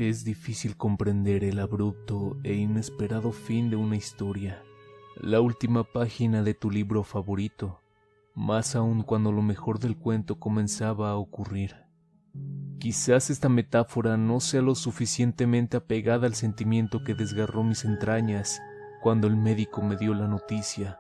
Es difícil comprender el abrupto e inesperado fin de una historia, la última página de tu libro favorito, más aún cuando lo mejor del cuento comenzaba a ocurrir. Quizás esta metáfora no sea lo suficientemente apegada al sentimiento que desgarró mis entrañas cuando el médico me dio la noticia.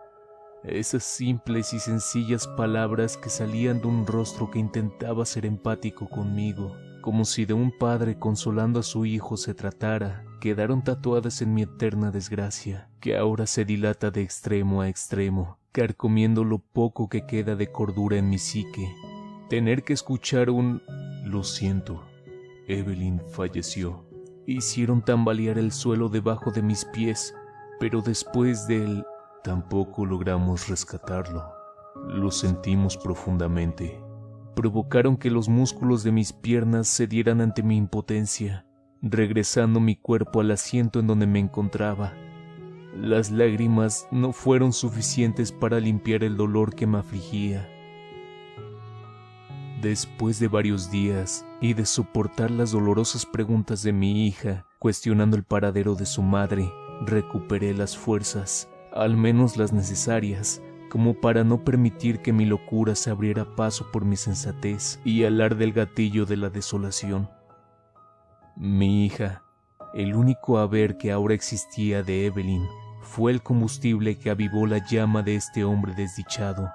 Esas simples y sencillas palabras que salían de un rostro que intentaba ser empático conmigo, como si de un padre consolando a su hijo se tratara, quedaron tatuadas en mi eterna desgracia, que ahora se dilata de extremo a extremo, carcomiendo lo poco que queda de cordura en mi psique. Tener que escuchar un "lo siento, Evelyn falleció", hicieron tambalear el suelo debajo de mis pies, pero después del "tampoco logramos rescatarlo, lo sentimos profundamente", provocaron que los músculos de mis piernas cedieran ante mi impotencia, regresando mi cuerpo al asiento en donde me encontraba. Las lágrimas no fueron suficientes para limpiar el dolor que me afligía. Después de varios días y de soportar las dolorosas preguntas de mi hija, cuestionando el paradero de su madre, recuperé las fuerzas, al menos las necesarias, como para no permitir que mi locura se abriera paso por mi sensatez y alar del gatillo de la desolación. Mi hija, el único haber que ahora existía de Evelyn, fue el combustible que avivó la llama de este hombre desdichado.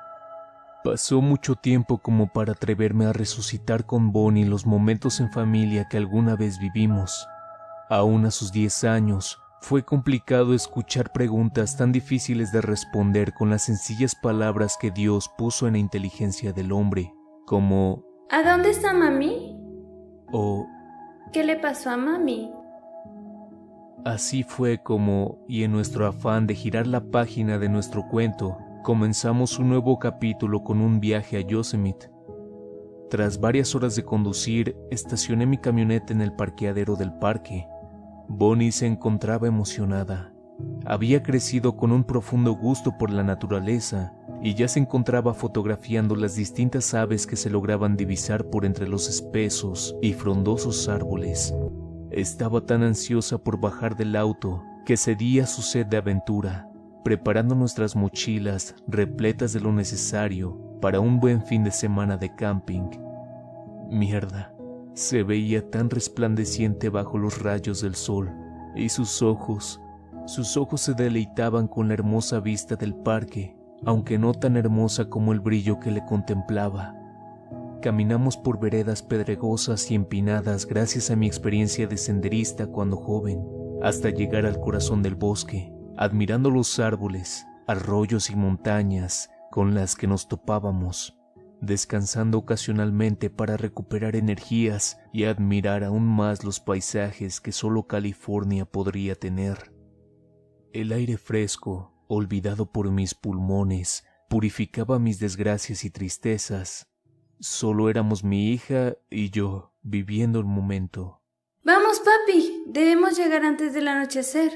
Pasó mucho tiempo como para atreverme a resucitar con Bonnie los momentos en familia que alguna vez vivimos. Aún a sus 10 años, fue complicado escuchar preguntas tan difíciles de responder con las sencillas palabras que Dios puso en la inteligencia del hombre, como ¿A dónde está mami? o ¿Qué le pasó a mami? así fue como, y en nuestro afán de girar la página de nuestro cuento, comenzamos un nuevo capítulo con un viaje a Yosemite. Tras varias horas de conducir, estacioné mi camioneta en el parqueadero del parque. Bonnie se encontraba emocionada. Había crecido con un profundo gusto por la naturaleza y ya se encontraba fotografiando las distintas aves que se lograban divisar por entre los espesos y frondosos árboles. Estaba tan ansiosa por bajar del auto que cedía a su sed de aventura, preparando nuestras mochilas repletas de lo necesario para un buen fin de semana de camping. Mierda. Se veía tan resplandeciente bajo los rayos del sol, y sus ojos se deleitaban con la hermosa vista del parque, aunque no tan hermosa como el brillo que le contemplaba. Caminamos por veredas pedregosas y empinadas gracias a mi experiencia de senderista cuando joven, hasta llegar al corazón del bosque, admirando los árboles, arroyos y montañas con las que nos topábamos, descansando ocasionalmente para recuperar energías y admirar aún más los paisajes que solo California podría tener. El aire fresco, olvidado por mis pulmones, purificaba mis desgracias y tristezas. Solo éramos mi hija y yo, viviendo el momento. Vamos, papi, debemos llegar antes del anochecer,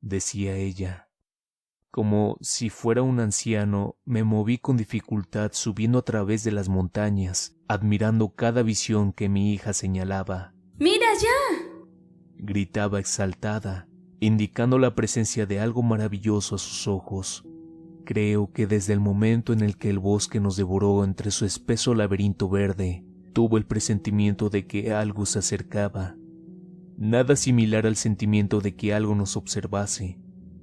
decía ella. Como si fuera un anciano, me moví con dificultad subiendo a través de las montañas, admirando cada visión que mi hija señalaba. ¡Mira ya!, gritaba exaltada, indicando la presencia de algo maravilloso a sus ojos. Creo que desde el momento en el que el bosque nos devoró entre su espeso laberinto verde, tuvo el presentimiento de que algo se acercaba. Nada similar al sentimiento de que algo nos observase,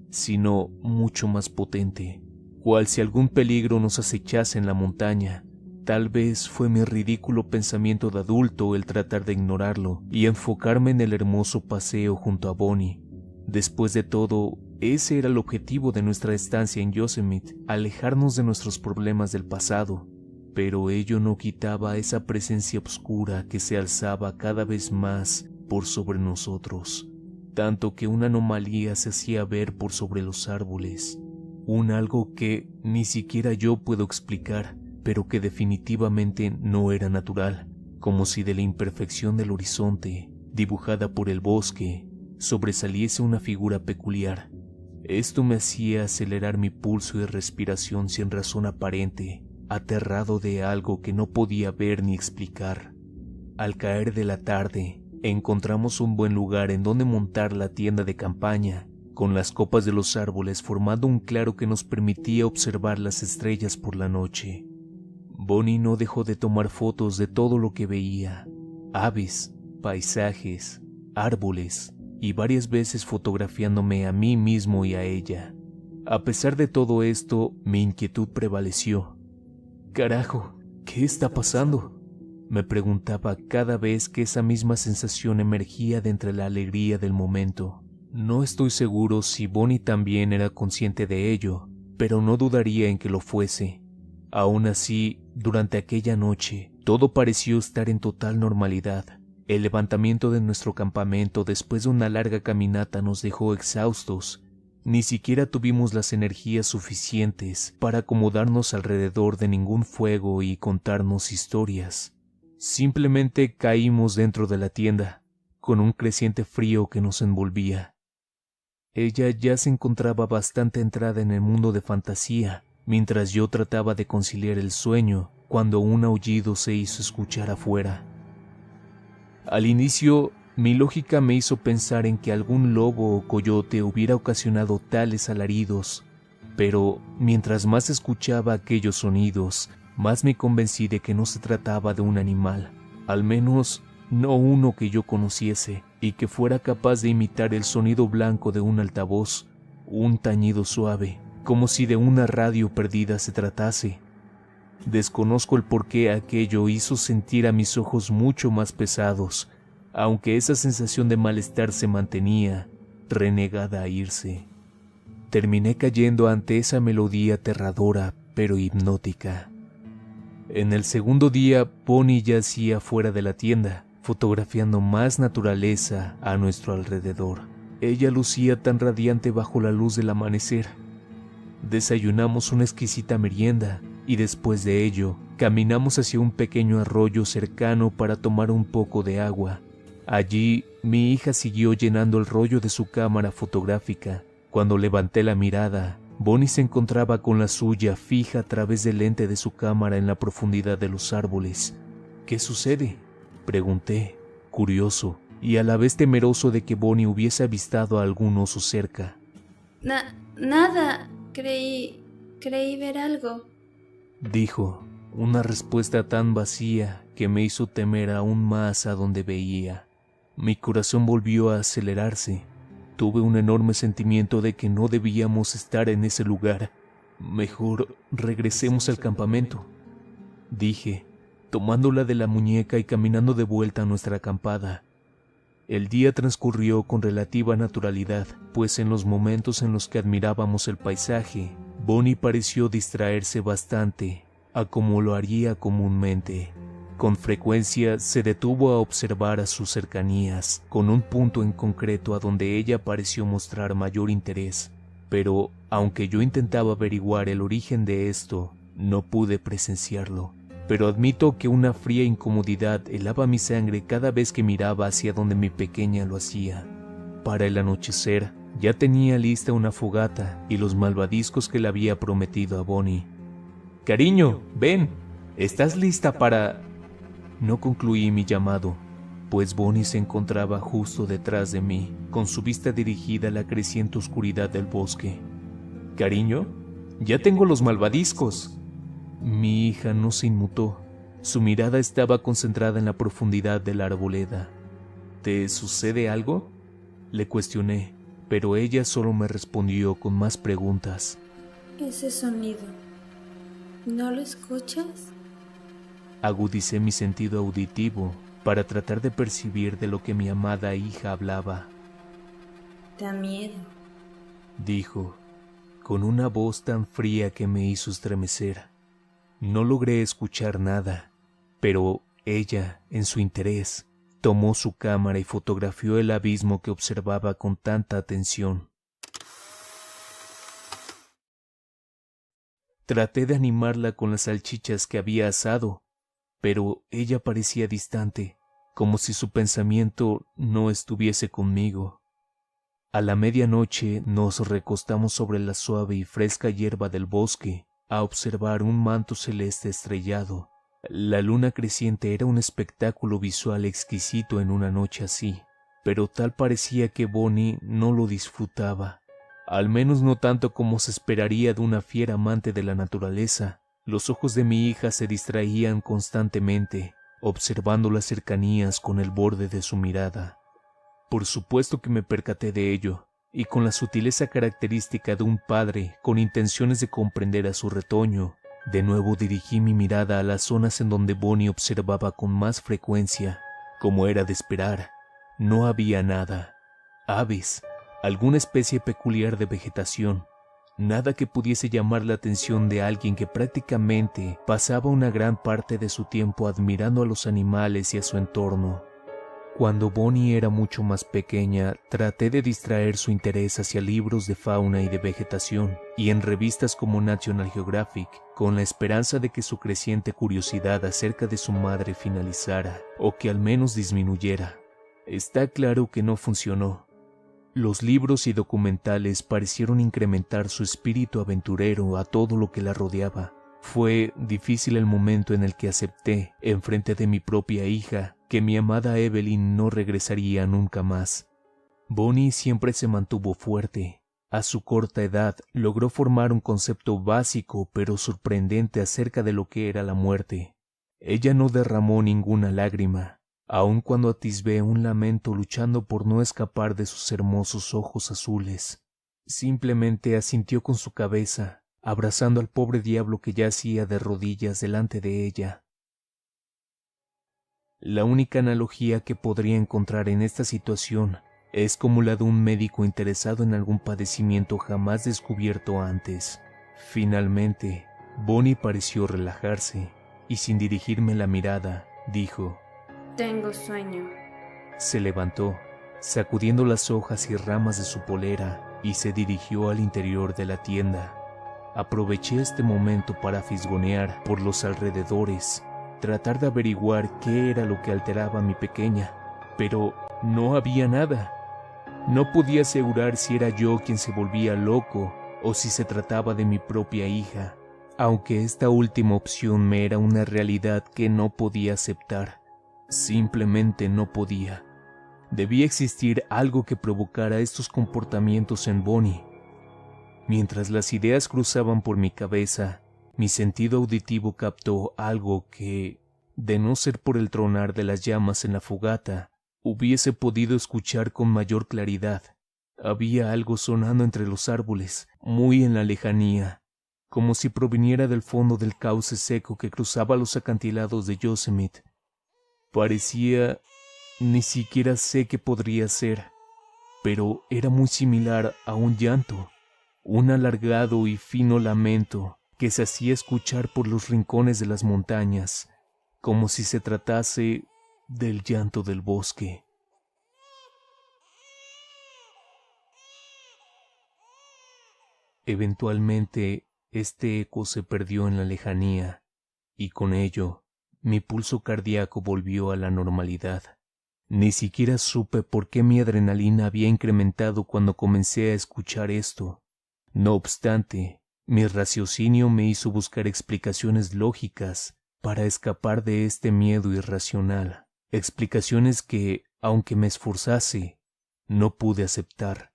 sino mucho más potente, cual si algún peligro nos acechase en la montaña. Tal vez fue mi ridículo pensamiento de adulto el tratar de ignorarlo y enfocarme en el hermoso paseo junto a Bonnie. Después de todo, ese era el objetivo de nuestra estancia en Yosemite, alejarnos de nuestros problemas del pasado, pero ello no quitaba esa presencia oscura que se alzaba cada vez más por sobre nosotros, tanto que una anomalía se hacía ver por sobre los árboles, un algo que ni siquiera yo puedo explicar, pero que definitivamente no era natural, como si de la imperfección del horizonte, dibujada por el bosque, sobresaliese una figura peculiar. Esto me hacía acelerar mi pulso y respiración sin razón aparente, aterrado de algo que no podía ver ni explicar. Al caer de la tarde, Encontramos un buen lugar en donde montar la tienda de campaña, con las copas de los árboles formando un claro que nos permitía observar las estrellas por la noche. Bonnie no dejó de tomar fotos de todo lo que veía: aves, paisajes, árboles, y varias veces fotografiándome a mí mismo y a ella. A pesar de todo esto, mi inquietud prevaleció. «Carajo, ¿qué está pasando?», me preguntaba cada vez que esa misma sensación emergía de entre la alegría del momento. No estoy seguro si Bonnie también era consciente de ello, pero no dudaría en que lo fuese. Aún así, durante aquella noche, todo pareció estar en total normalidad. El levantamiento de nuestro campamento después de una larga caminata nos dejó exhaustos. Ni siquiera tuvimos las energías suficientes para acomodarnos alrededor de ningún fuego y contarnos historias. Simplemente caímos dentro de la tienda, con un creciente frío que nos envolvía. Ella ya se encontraba bastante entrada en el mundo de fantasía, mientras yo trataba de conciliar el sueño cuando un aullido se hizo escuchar afuera. Al inicio, mi lógica me hizo pensar en que algún lobo o coyote hubiera ocasionado tales alaridos, pero mientras más escuchaba aquellos sonidos, más me convencí de que no se trataba de un animal, al menos no uno que yo conociese y que fuera capaz de imitar el sonido blanco de un altavoz, un tañido suave, como si de una radio perdida se tratase. Desconozco el por qué aquello hizo sentir a mis ojos mucho más pesados, aunque esa sensación de malestar se mantenía, renegada a irse. Terminé cayendo ante esa melodía aterradora pero hipnótica. En el segundo día, Bonnie yacía fuera de la tienda, fotografiando más naturaleza a nuestro alrededor. Ella lucía tan radiante bajo la luz del amanecer. Desayunamos una exquisita merienda y después de ello, caminamos hacia un pequeño arroyo cercano para tomar un poco de agua. Allí, mi hija siguió llenando el rollo de su cámara fotográfica. Cuando levanté la mirada, Bonnie se encontraba con la suya fija a través del lente de su cámara en la profundidad de los árboles. «¿Qué sucede?», pregunté, curioso y a la vez temeroso de que Bonnie hubiese avistado a algún oso cerca. Nada, creí ver algo», dijo, una respuesta tan vacía que me hizo temer aún más a donde veía. Mi corazón volvió a acelerarse. Tuve un enorme sentimiento de que no debíamos estar en ese lugar. «Mejor regresemos al campamento», dije, tomándola de la muñeca y caminando de vuelta a nuestra acampada. El día transcurrió con relativa naturalidad, pues en los momentos en los que admirábamos el paisaje, Bonnie pareció distraerse bastante, a como lo haría comúnmente. Con frecuencia se detuvo a observar a sus cercanías, con un punto en concreto a donde ella pareció mostrar mayor interés, pero aunque yo intentaba averiguar el origen de esto, no pude presenciarlo. Pero admito que una fría incomodidad helaba mi sangre cada vez que miraba hacia donde mi pequeña lo hacía. Para el anochecer, ya tenía lista una fogata y los malvaviscos que le había prometido a Bonnie. «Cariño, ven, ¿estás lista para...?» No concluí mi llamado, pues Bonnie se encontraba justo detrás de mí, con su vista dirigida a la creciente oscuridad del bosque. «Cariño, ya tengo los malvaviscos». Mi hija no se inmutó. Su mirada estaba concentrada en la profundidad de la arboleda. «¿Te sucede algo?», le cuestioné, pero ella solo me respondió con más preguntas. «Ese sonido, ¿no lo escuchas?». Agudicé mi sentido auditivo para tratar de percibir de lo que mi amada hija hablaba. «Da miedo», dijo, con una voz tan fría que me hizo estremecer. No logré escuchar nada, pero ella, en su interés, tomó su cámara y fotografió el abismo que observaba con tanta atención. Traté de animarla con las salchichas que había asado, pero ella parecía distante, como si su pensamiento no estuviese conmigo. A la medianoche nos recostamos sobre la suave y fresca hierba del bosque a observar un manto celeste estrellado. La luna creciente era un espectáculo visual exquisito en una noche así, pero tal parecía que Bonnie no lo disfrutaba, al menos no tanto como se esperaría de una fiera amante de la naturaleza. Los ojos de mi hija se distraían constantemente, observando las cercanías con el borde de su mirada. Por supuesto que me percaté de ello, y con la sutileza característica de un padre con intenciones de comprender a su retoño, de nuevo dirigí mi mirada a las zonas en donde Bonnie observaba con más frecuencia. Como era de esperar, no había nada. Aves, alguna especie peculiar de vegetación, nada que pudiese llamar la atención de alguien que prácticamente pasaba una gran parte de su tiempo admirando a los animales y a su entorno. Cuando Bonnie era mucho más pequeña, traté de distraer su interés hacia libros de fauna y de vegetación, y en revistas como National Geographic, con la esperanza de que su creciente curiosidad acerca de su madre finalizara, o que al menos disminuyera. Está claro que no funcionó. Los libros y documentales parecieron incrementar su espíritu aventurero a todo lo que la rodeaba. Fue difícil el momento en el que acepté, enfrente de mi propia hija, que mi amada Evelyn no regresaría nunca más. Bonnie siempre se mantuvo fuerte. A su corta edad logró formar un concepto básico pero sorprendente acerca de lo que era la muerte. Ella no derramó ninguna lágrima, aun cuando atisbé un lamento luchando por no escapar de sus hermosos ojos azules. Simplemente asintió con su cabeza, abrazando al pobre diablo que yacía de rodillas delante de ella. La única analogía que podría encontrar en esta situación es como la de un médico interesado en algún padecimiento jamás descubierto antes. Finalmente, Bonnie pareció relajarse y sin dirigirme la mirada, dijo: Tengo sueño. Se levantó, sacudiendo las hojas y ramas de su polera, y se dirigió al interior de la tienda. Aproveché este momento para fisgonear por los alrededores, tratar de averiguar qué era lo que alteraba a mi pequeña, pero no había nada. No podía asegurar si era yo quien se volvía loco o si se trataba de mi propia hija, aunque esta última opción me era una realidad que no podía aceptar. Simplemente no podía. Debía existir algo que provocara estos comportamientos en Bonnie. Mientras las ideas cruzaban por mi cabeza, mi sentido auditivo captó algo que, de no ser por el tronar de las llamas en la fogata, hubiese podido escuchar con mayor claridad. Había algo sonando entre los árboles, muy en la lejanía, como si proviniera del fondo del cauce seco que cruzaba los acantilados de Yosemite. Parecía, ni siquiera sé qué podría ser, pero era muy similar a un llanto, un alargado y fino lamento que se hacía escuchar por los rincones de las montañas, como si se tratase del llanto del bosque. Eventualmente, este eco se perdió en la lejanía, y con ello, mi pulso cardíaco volvió a la normalidad. Ni siquiera supe por qué mi adrenalina había incrementado cuando comencé a escuchar esto. No obstante, mi raciocinio me hizo buscar explicaciones lógicas para escapar de este miedo irracional, explicaciones que, aunque me esforzase, no pude aceptar.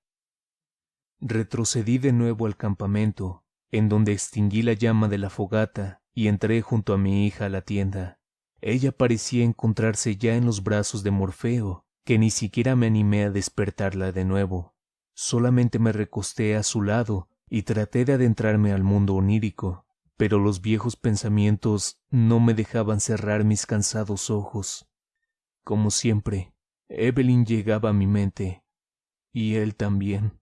Retrocedí de nuevo al campamento, en donde extinguí la llama de la fogata y entré junto a mi hija a la tienda. Ella parecía encontrarse ya en los brazos de Morfeo, que ni siquiera me animé a despertarla de nuevo. Solamente me recosté a su lado y traté de adentrarme al mundo onírico, pero los viejos pensamientos no me dejaban cerrar mis cansados ojos. Como siempre, Evelyn llegaba a mi mente, y él también.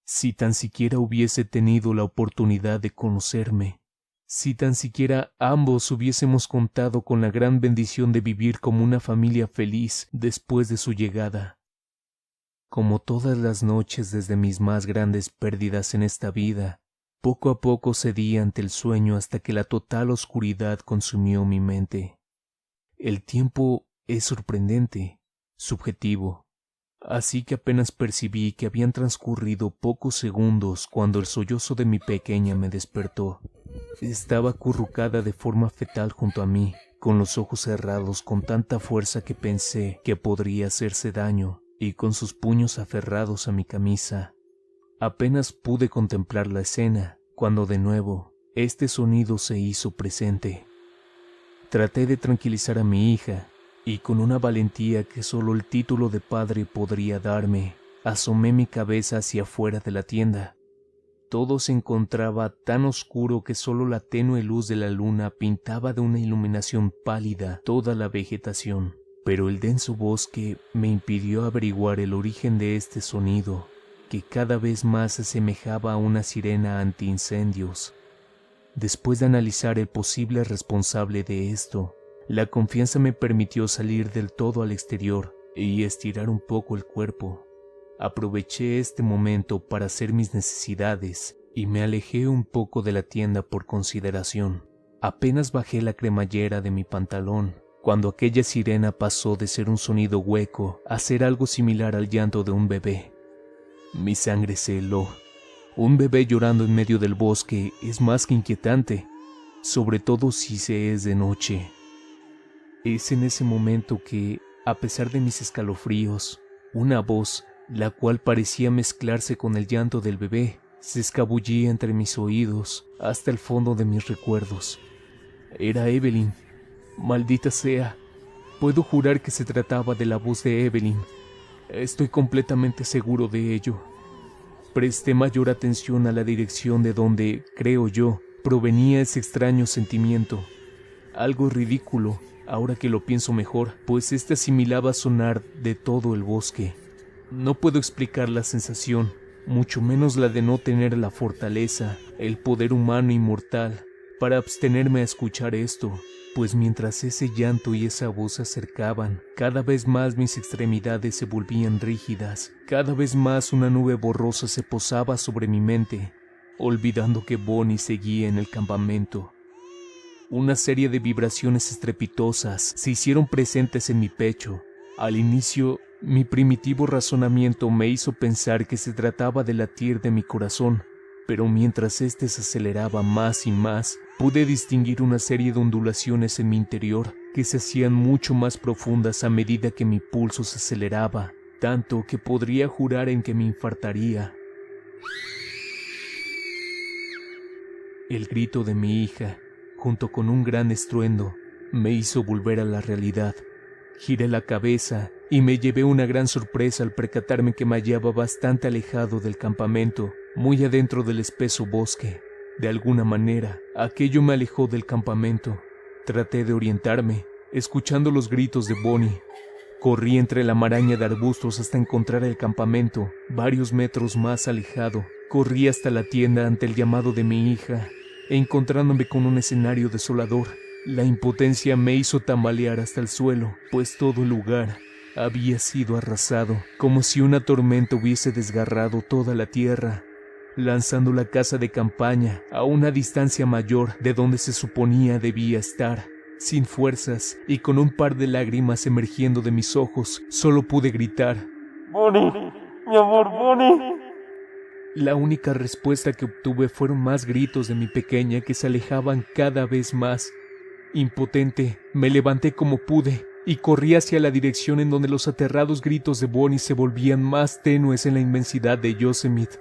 Si tan siquiera hubiese tenido la oportunidad de conocerme, si tan siquiera ambos hubiésemos contado con la gran bendición de vivir como una familia feliz después de su llegada. Como todas las noches desde mis más grandes pérdidas en esta vida, poco a poco cedí ante el sueño hasta que la total oscuridad consumió mi mente. El tiempo es sorprendente, subjetivo, así que apenas percibí que habían transcurrido pocos segundos cuando el sollozo de mi pequeña me despertó. Estaba acurrucada de forma fetal junto a mí, con los ojos cerrados con tanta fuerza que pensé que podría hacerse daño, y con sus puños aferrados a mi camisa. Apenas pude contemplar la escena, cuando de nuevo este sonido se hizo presente. Traté de tranquilizar a mi hija, y con una valentía que solo el título de padre podría darme, asomé mi cabeza hacia afuera de la tienda. Todo se encontraba tan oscuro que solo la tenue luz de la luna pintaba de una iluminación pálida toda la vegetación, pero el denso bosque me impidió averiguar el origen de este sonido, que cada vez más se asemejaba a una sirena antiincendios. Después de analizar el posible responsable de esto, la confianza me permitió salir del todo al exterior y estirar un poco el cuerpo. Aproveché este momento para hacer mis necesidades y me alejé un poco de la tienda por consideración. Apenas bajé la cremallera de mi pantalón, cuando aquella sirena pasó de ser un sonido hueco a ser algo similar al llanto de un bebé. Mi sangre se heló. Un bebé llorando en medio del bosque es más que inquietante, sobre todo si se es de noche. Es en ese momento que, a pesar de mis escalofríos, una voz, la cual parecía mezclarse con el llanto del bebé, se escabullía entre mis oídos hasta el fondo de mis recuerdos. Era Evelyn. Maldita sea. Puedo jurar que se trataba de la voz de Evelyn. Estoy completamente seguro de ello. Presté mayor atención a la dirección de donde, creo yo, provenía ese extraño sentimiento. Algo ridículo, ahora que lo pienso mejor, pues este asimilaba sonar de todo el bosque. No puedo explicar la sensación, mucho menos la de no tener la fortaleza, el poder humano inmortal, para abstenerme a escuchar esto, pues mientras ese llanto y esa voz se acercaban, cada vez más mis extremidades se volvían rígidas, cada vez más una nube borrosa se posaba sobre mi mente, olvidando que Bonnie seguía en el campamento. Una serie de vibraciones estrepitosas se hicieron presentes en mi pecho. Al inicio, mi primitivo razonamiento me hizo pensar que se trataba del latir de mi corazón, pero mientras éste se aceleraba más y más, pude distinguir una serie de ondulaciones en mi interior que se hacían mucho más profundas a medida que mi pulso se aceleraba, tanto que podría jurar en que me infartaría. El grito de mi hija, junto con un gran estruendo, me hizo volver a la realidad. Giré la cabeza y me llevé una gran sorpresa al percatarme que me hallaba bastante alejado del campamento, muy adentro del espeso bosque. De alguna manera, aquello me alejó del campamento. Traté de orientarme, escuchando los gritos de Bonnie. Corrí entre la maraña de arbustos hasta encontrar el campamento, varios metros más alejado. Corrí hasta la tienda ante el llamado de mi hija, encontrándome con un escenario desolador. La impotencia me hizo tambalear hasta el suelo, pues todo el lugar había sido arrasado, como si una tormenta hubiese desgarrado toda la tierra, lanzando la casa de campaña a una distancia mayor de donde se suponía debía estar. Sin fuerzas y con un par de lágrimas emergiendo de mis ojos, solo pude gritar: ¡Bonnie! ¡Mi amor, Bonnie! La única respuesta que obtuve fueron más gritos de mi pequeña que se alejaban cada vez más. Impotente, me levanté como pude y corrí hacia la dirección en donde los aterrados gritos de Bonnie se volvían más tenues en la inmensidad de Yosemite.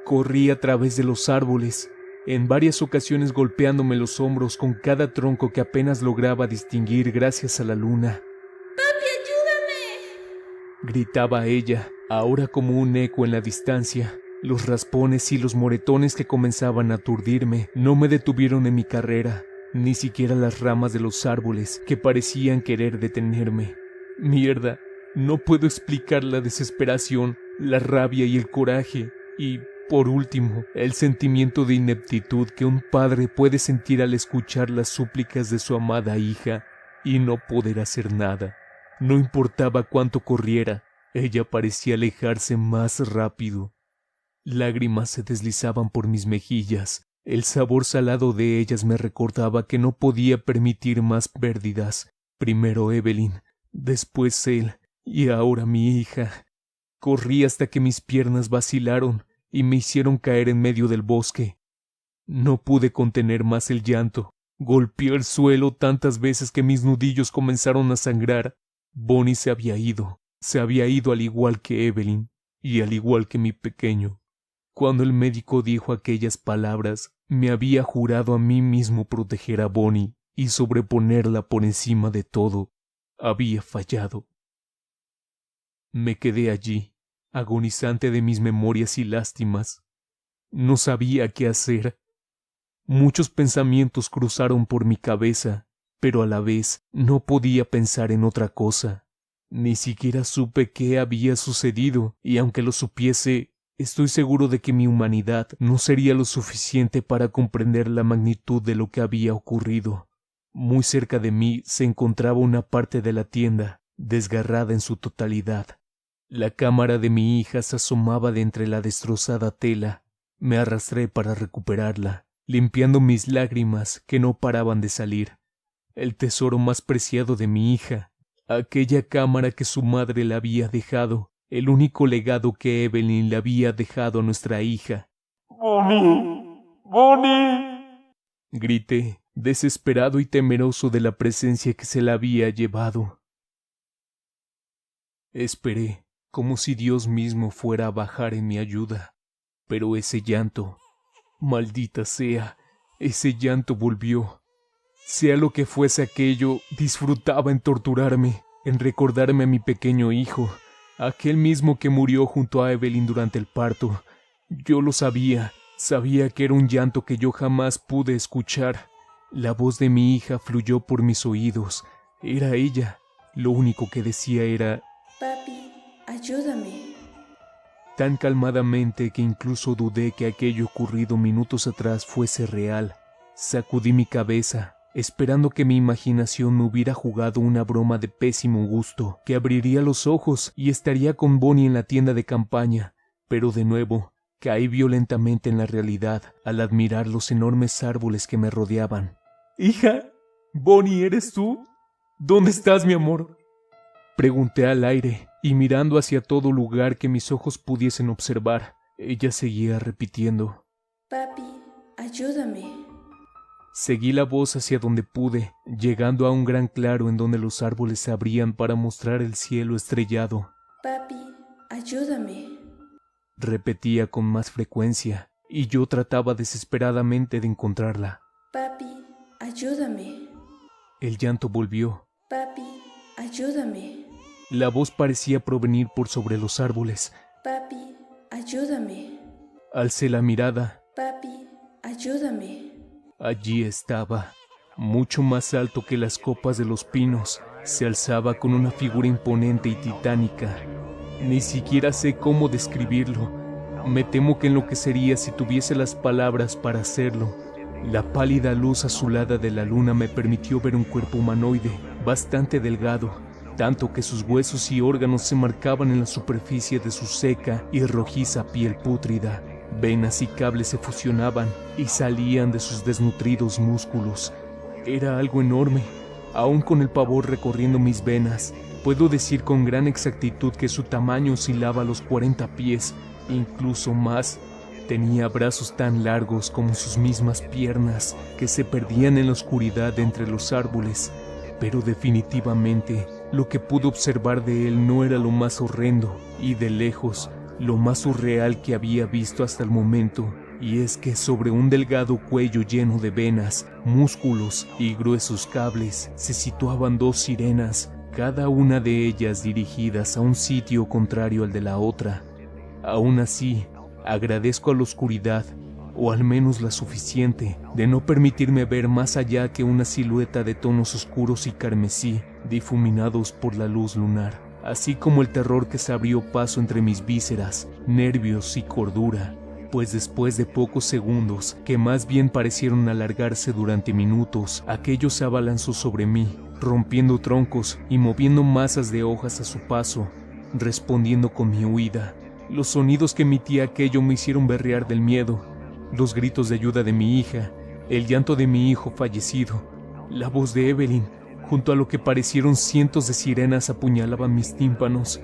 Corrí a través de los árboles, en varias ocasiones golpeándome los hombros con cada tronco que apenas lograba distinguir gracias a la luna. ¡Papi, ayúdame! Gritaba ella, ahora como un eco en la distancia. Los raspones y los moretones que comenzaban a aturdirme no me detuvieron en mi carrera, ni siquiera las ramas de los árboles que parecían querer detenerme. Mierda, no puedo explicar la desesperación, la rabia y el coraje, y, por último, el sentimiento de ineptitud que un padre puede sentir al escuchar las súplicas de su amada hija y no poder hacer nada. No importaba cuánto corriera, ella parecía alejarse más rápido. Lágrimas se deslizaban por mis mejillas. El sabor salado de ellas me recordaba que no podía permitir más pérdidas. Primero Evelyn, después él, y ahora mi hija. Corrí hasta que mis piernas vacilaron y me hicieron caer en medio del bosque. No pude contener más el llanto. Golpeé el suelo tantas veces que mis nudillos comenzaron a sangrar. Bonnie se había ido al igual que Evelyn, y al igual que mi pequeño. Cuando el médico dijo aquellas palabras, me había jurado a mí mismo proteger a Bonnie y sobreponerla por encima de todo. Había fallado. Me quedé allí, agonizante de mis memorias y lástimas. No sabía qué hacer. Muchos pensamientos cruzaron por mi cabeza, pero a la vez no podía pensar en otra cosa. Ni siquiera supe qué había sucedido, y aunque lo supiese, estoy seguro de que mi humanidad no sería lo suficiente para comprender la magnitud de lo que había ocurrido. Muy cerca de mí se encontraba una parte de la tienda, desgarrada en su totalidad. La cámara de mi hija se asomaba de entre la destrozada tela. Me arrastré para recuperarla, limpiando mis lágrimas que no paraban de salir. El tesoro más preciado de mi hija, aquella cámara que su madre le había dejado, el único legado que Evelyn le había dejado a nuestra hija. ¡Bonnie! ¡Bonnie! Grité, desesperado y temeroso de la presencia que se la había llevado. Esperé, como si Dios mismo fuera a bajar en mi ayuda, pero ese llanto, maldita sea, ese llanto volvió. Sea lo que fuese aquello, disfrutaba en torturarme, en recordarme a mi pequeño hijo, aquel mismo que murió junto a Evelyn durante el parto. Yo lo sabía que era un llanto que yo jamás pude escuchar. La voz de mi hija fluyó por mis oídos. Era ella. Lo único que decía era: Papi, ayúdame. Tan calmadamente que incluso dudé que aquello ocurrido minutos atrás fuese real. Sacudí mi cabeza, esperando que mi imaginación me hubiera jugado una broma de pésimo gusto, que abriría los ojos y estaría con Bonnie en la tienda de campaña, pero de nuevo caí violentamente en la realidad al admirar los enormes árboles que me rodeaban. «Hija, Bonnie, ¿eres tú? ¿Dónde estás, mi amor?», pregunté al aire, y mirando hacia todo lugar que mis ojos pudiesen observar, ella seguía repitiendo: Papi, ayúdame. Seguí la voz hacia donde pude, llegando a un gran claro en donde los árboles se abrían para mostrar el cielo estrellado. Papi, ayúdame. Repetía con más frecuencia, y yo trataba desesperadamente de encontrarla. Papi, ayúdame. El llanto volvió. Papi, ayúdame. La voz parecía provenir por sobre los árboles. Papi, ayúdame. Alcé la mirada. Papi, ayúdame. Allí estaba, mucho más alto que las copas de los pinos, se alzaba con una figura imponente y titánica. Ni siquiera sé cómo describirlo. Me temo que enloquecería si tuviese las palabras para hacerlo. La pálida luz azulada de la luna me permitió ver un cuerpo humanoide, bastante delgado, tanto que sus huesos y órganos se marcaban en la superficie de su seca y rojiza piel pútrida. Venas y cables se fusionaban y salían de sus desnutridos músculos. Era algo enorme. Aún con el pavor recorriendo mis venas, puedo decir con gran exactitud que su tamaño oscilaba a los 40 pies, incluso más. Tenía brazos tan largos como sus mismas piernas, que se perdían en la oscuridad entre los árboles. Pero definitivamente, lo que pude observar de él no era lo más horrendo, y de lejos, lo más surreal que había visto hasta el momento, y es que sobre un delgado cuello lleno de venas, músculos y gruesos cables se situaban dos sirenas, cada una de ellas dirigidas a un sitio contrario al de la otra. Aún así, agradezco a la oscuridad, o al menos la suficiente, de no permitirme ver más allá que una silueta de tonos oscuros y carmesí, difuminados por la luz lunar, así como el terror que se abrió paso entre mis vísceras, nervios y cordura, pues después de pocos segundos, que más bien parecieron alargarse durante minutos, aquello se abalanzó sobre mí, rompiendo troncos y moviendo masas de hojas a su paso, respondiendo con mi huida. Los sonidos que emitía aquello me hicieron berrear del miedo, los gritos de ayuda de mi hija, el llanto de mi hijo fallecido, la voz de Evelyn, junto a lo que parecieron cientos de sirenas apuñalaban mis tímpanos.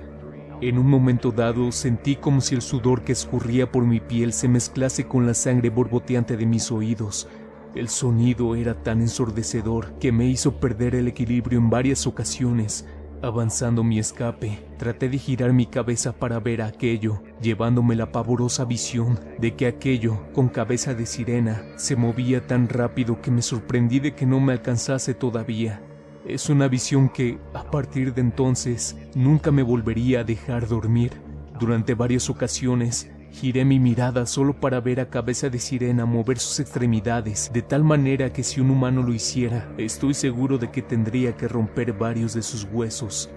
En un momento dado sentí como si el sudor que escurría por mi piel se mezclase con la sangre borboteante de mis oídos. El sonido era tan ensordecedor que me hizo perder el equilibrio en varias ocasiones. Avanzando mi escape, traté de girar mi cabeza para ver aquello, llevándome la pavorosa visión de que aquello, con cabeza de sirena, se movía tan rápido que me sorprendí de que no me alcanzase todavía. Es una visión que, a partir de entonces, nunca me volvería a dejar dormir. Durante varias ocasiones, giré mi mirada solo para ver a cabeza de sirena mover sus extremidades de tal manera que si un humano lo hiciera, estoy seguro de que tendría que romper varios de sus huesos.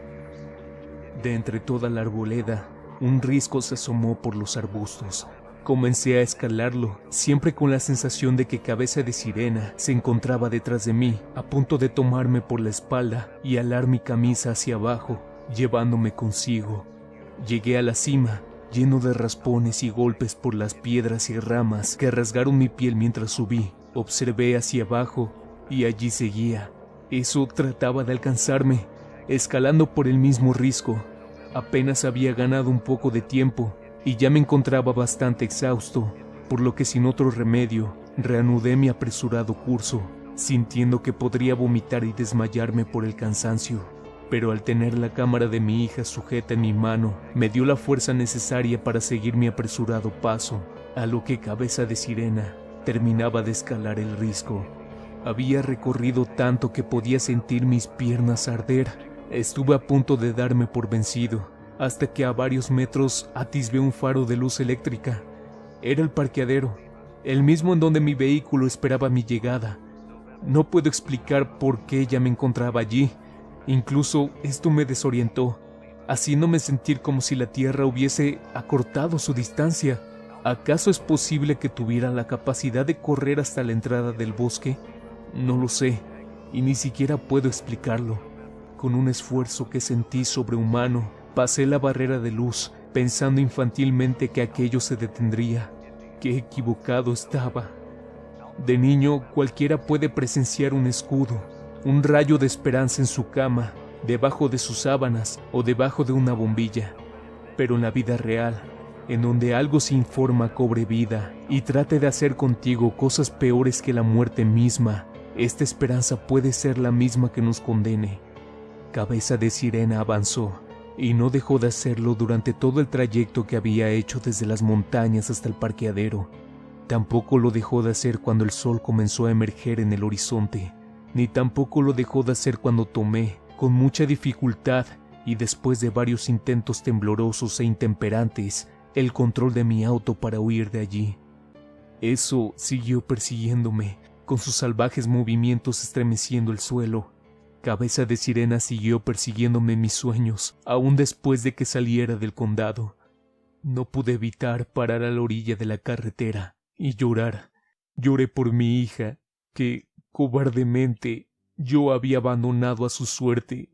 De entre toda la arboleda, un risco se asomó por los arbustos. Comencé a escalarlo, siempre con la sensación de que cabeza de sirena se encontraba detrás de mí, a punto de tomarme por la espalda y alar mi camisa hacia abajo, llevándome consigo. Llegué a la cima, lleno de raspones y golpes por las piedras y ramas que rasgaron mi piel mientras subí. Observé hacia abajo y allí seguía. Eso trataba de alcanzarme, escalando por el mismo risco. Apenas había ganado un poco de tiempo y ya me encontraba bastante exhausto, por lo que sin otro remedio, reanudé mi apresurado curso, sintiendo que podría vomitar y desmayarme por el cansancio. Pero al tener la cámara de mi hija sujeta en mi mano, me dio la fuerza necesaria para seguir mi apresurado paso, a lo que cabeza de sirena terminaba de escalar el risco. Había recorrido tanto que podía sentir mis piernas arder. Estuve a punto de darme por vencido, hasta que a varios metros atisbé un faro de luz eléctrica. Era el parqueadero, el mismo en donde mi vehículo esperaba mi llegada. No puedo explicar por qué ya me encontraba allí. Incluso esto me desorientó, haciéndome sentir como si la Tierra hubiese acortado su distancia. ¿Acaso es posible que tuviera la capacidad de correr hasta la entrada del bosque? No lo sé, y ni siquiera puedo explicarlo. Con un esfuerzo que sentí sobrehumano, pasé la barrera de luz, pensando infantilmente que aquello se detendría. ¡Qué equivocado estaba! De niño, cualquiera puede presenciar un escudo, un rayo de esperanza en su cama, debajo de sus sábanas o debajo de una bombilla. Pero en la vida real, en donde algo sin forma cobre vida y trate de hacer contigo cosas peores que la muerte misma, esta esperanza puede ser la misma que nos condene. Cabeza de sirena avanzó, y no dejó de hacerlo durante todo el trayecto que había hecho desde las montañas hasta el parqueadero. Tampoco lo dejó de hacer cuando el sol comenzó a emerger en el horizonte, ni tampoco lo dejó de hacer cuando tomé, con mucha dificultad y después de varios intentos temblorosos e intemperantes, el control de mi auto para huir de allí. Eso siguió persiguiéndome, con sus salvajes movimientos estremeciendo el suelo. Cabeza de sirena siguió persiguiéndome en mis sueños, aún después de que saliera del condado. No pude evitar parar a la orilla de la carretera y llorar. Lloré por mi hija, que cobardemente yo había abandonado a su suerte.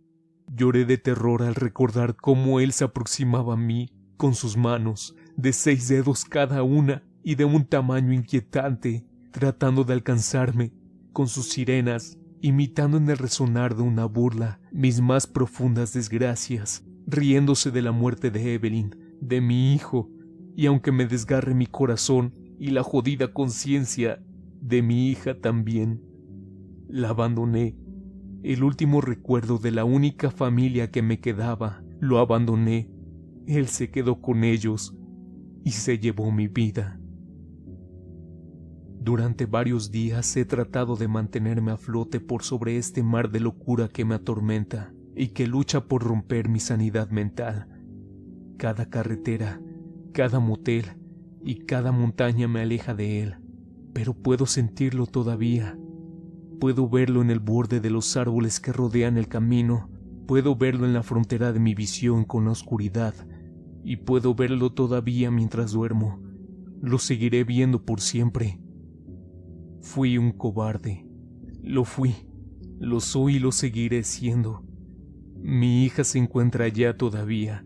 Lloré de terror al recordar cómo él se aproximaba a mí con sus manos, de 6 dedos cada una y de un tamaño inquietante, tratando de alcanzarme con sus sirenas, imitando en el resonar de una burla mis más profundas desgracias, riéndose de la muerte de Evelyn, de mi hijo, y aunque me desgarre mi corazón y la jodida conciencia, de mi hija también. La abandoné. El último recuerdo de la única familia que me quedaba, lo abandoné. Él se quedó con ellos y se llevó mi vida. Durante varios días he tratado de mantenerme a flote por sobre este mar de locura que me atormenta y que lucha por romper mi sanidad mental. Cada carretera, cada motel y cada montaña me aleja de él, pero puedo sentirlo todavía. Puedo verlo en el borde de los árboles que rodean el camino, puedo verlo en la frontera de mi visión con la oscuridad, y puedo verlo todavía mientras duermo. Lo seguiré viendo por siempre. Fui un cobarde. Lo fui, lo soy y lo seguiré siendo. Mi hija se encuentra allá todavía.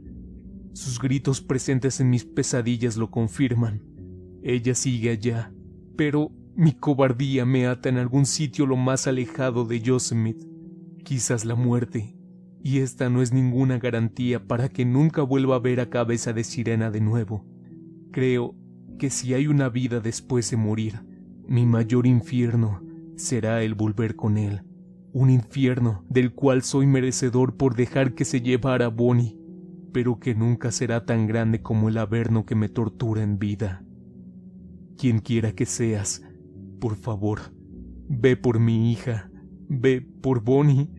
Sus gritos presentes en mis pesadillas lo confirman. Ella sigue allá, pero mi cobardía me ata en algún sitio lo más alejado de Yosemite, quizás la muerte, y esta no es ninguna garantía para que nunca vuelva a ver a cabeza de sirena de nuevo. Creo que si hay una vida después de morir, Mi mayor infierno será el volver con él, un infierno del cual soy merecedor por dejar que se llevara a Bonnie, pero que nunca será tan grande como el averno que me tortura en vida. Quien quiera que seas, por favor, ve por mi hija, ve por Bonnie,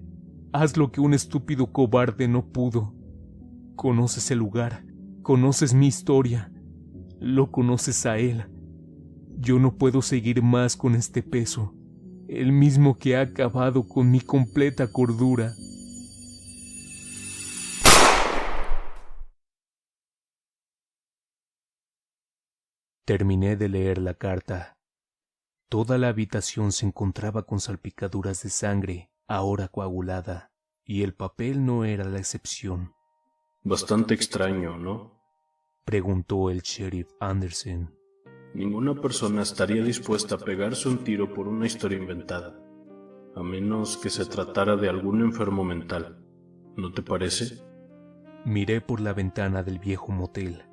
haz lo que un estúpido cobarde no pudo. Conoces el lugar, conoces mi historia, lo conoces a él. Yo no puedo seguir más con este peso, el mismo que ha acabado con mi completa cordura. Terminé de leer la carta. Toda la habitación se encontraba con salpicaduras de sangre, ahora coagulada, y el papel no era la excepción. Bastante extraño, ¿no? Preguntó el sheriff Anderson. Ninguna persona estaría dispuesta a pegarse un tiro por una historia inventada, a menos que se tratara de algún enfermo mental. ¿No te parece? Miré por la ventana del viejo motel.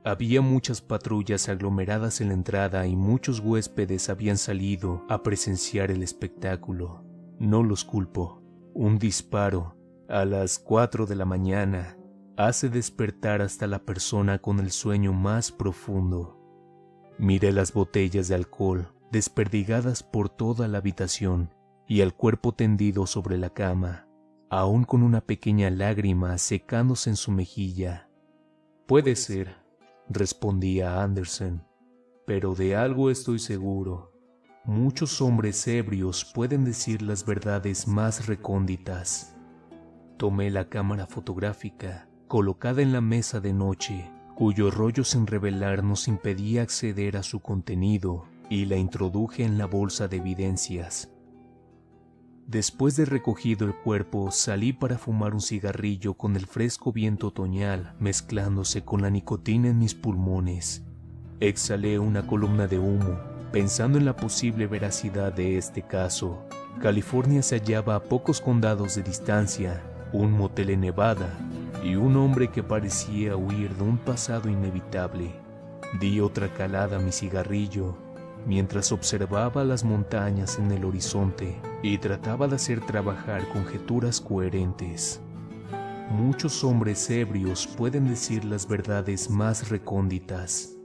Había muchas patrullas aglomeradas en la entrada y muchos huéspedes habían salido a presenciar el espectáculo. No los culpo. Un disparo a las 4 de la mañana hace despertar hasta la persona con el sueño más profundo. Miré las botellas de alcohol desperdigadas por toda la habitación y al cuerpo tendido sobre la cama, aún con una pequeña lágrima secándose en su mejilla. Puede ser, respondía Anderson, pero de algo estoy seguro. Muchos hombres ebrios pueden decir las verdades más recónditas. Tomé la cámara fotográfica, colocada en la mesa de noche, cuyo rollo sin revelar nos impedía acceder a su contenido, y la introduje en la bolsa de evidencias. Después de recogido el cuerpo, salí para fumar un cigarrillo con el fresco viento otoñal mezclándose con la nicotina en mis pulmones. Exhalé una columna de humo, pensando en la posible veracidad de este caso. California se hallaba a pocos condados de distancia, un motel en Nevada y un hombre que parecía huir de un pasado inevitable. Di otra calada a mi cigarrillo mientras observaba las montañas en el horizonte y trataba de hacer trabajar conjeturas coherentes. Muchos hombres ebrios pueden decir las verdades más recónditas.